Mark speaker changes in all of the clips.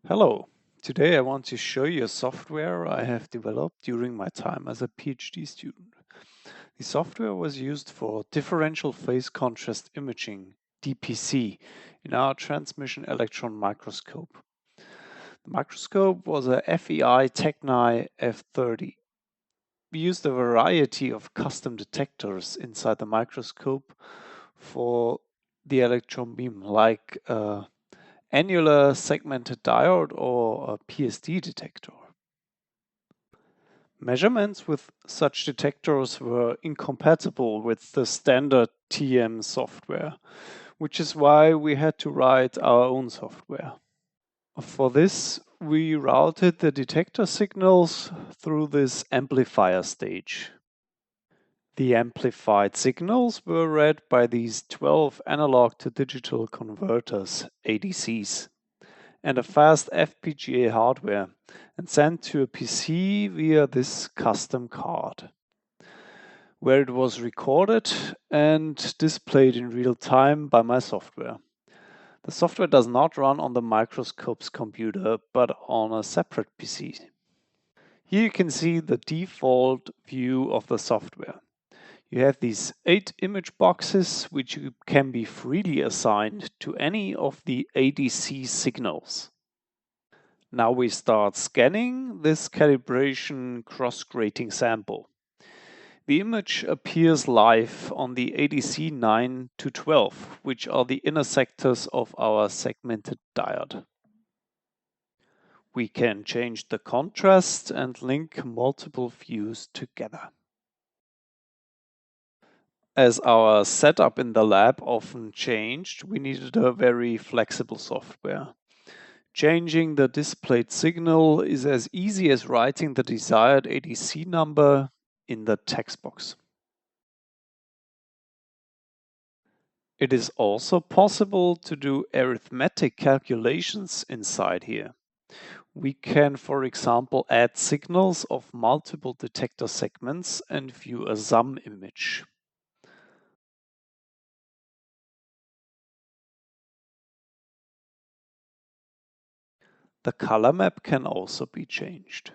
Speaker 1: Hello, today I want to show you a software I have developed during my time as a PhD student. The software was used for differential phase contrast imaging, DPC, in our transmission electron microscope. The microscope was a FEI Techni F30. We used a variety of custom detectors inside the microscope for the electron beam, like annular segmented diode or a PSD detector. Measurements with such detectors were incompatible with the standard TEM software, which is why we had to write our own software. For this, we routed the detector signals through this amplifier stage. The amplified signals were read by these 12 analog to digital converters, ADCs, and a fast FPGA hardware, and sent to a PC via this custom card, where it was recorded and displayed in real time by my software. The software does not run on the microscope's computer, but on a separate PC. Here you can see the default view of the software. You have these 8 image boxes, which can be freely assigned to any of the ADC signals. Now we start scanning this calibration cross-grating sample. The image appears live on the ADC 9 to 12, which are the inner sectors of our segmented diode. We can change the contrast and link multiple views together. As our setup in the lab often changed, we needed a very flexible software. Changing the displayed signal is as easy as writing the desired ADC number in the text box. It is also possible to do arithmetic calculations inside here. We can, for example, add signals of multiple detector segments and view a sum image. The color map can also be changed.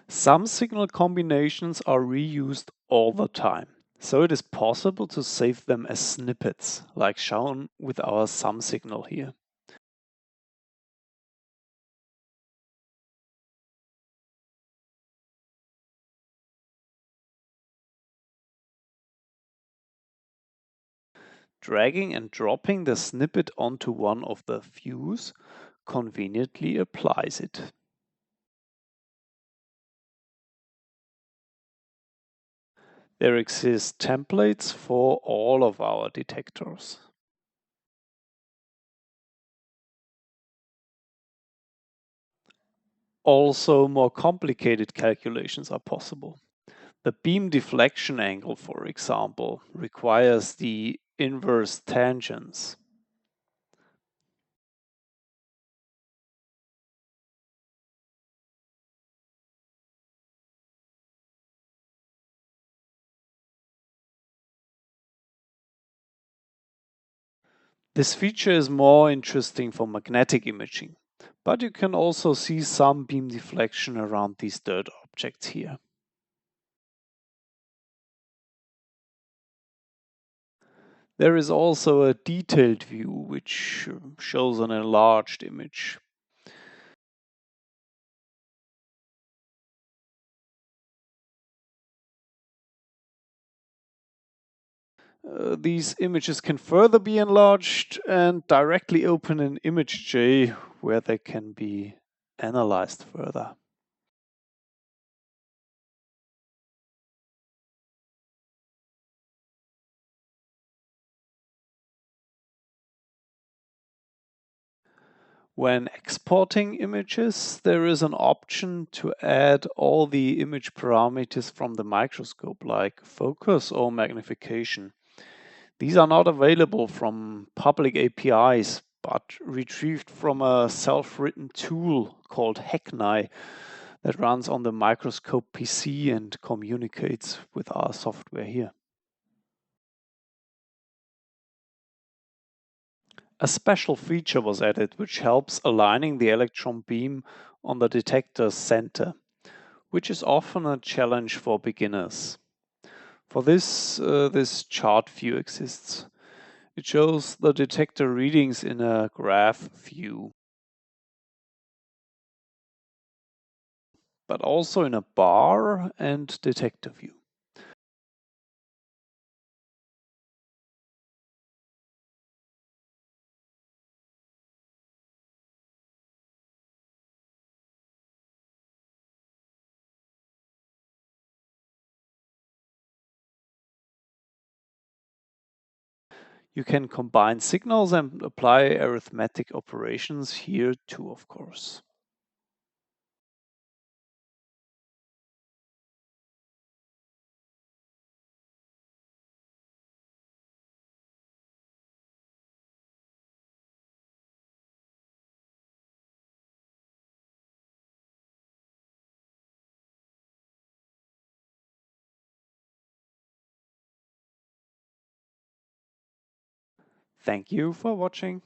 Speaker 1: Some signal combinations are reused all the time, so it is possible to save them as snippets, like shown with our sum signal here. Dragging and dropping the snippet onto one of the views conveniently applies it. There exist templates for all of our detectors. Also, more complicated calculations are possible. The beam deflection angle, for example, requires the inverse tangents. This feature is more interesting for magnetic imaging, but you can also see some beam deflection around these dirt objects here. There is also a detailed view, which shows an enlarged image. These images can further be enlarged and directly open in ImageJ, where they can be analyzed further. When exporting images, there is an option to add all the image parameters from the microscope, like focus or magnification. These are not available from public APIs, but retrieved from a self-written tool called Hackney that runs on the microscope PC and communicates with our software here. A special feature was added which helps aligning the electron beam on the detector's center, which is often a challenge for beginners. For this, this chart view exists. It shows the detector readings in a graph view, but also in a bar and detector view. You can combine signals and apply arithmetic operations here too, of course. Thank you for watching.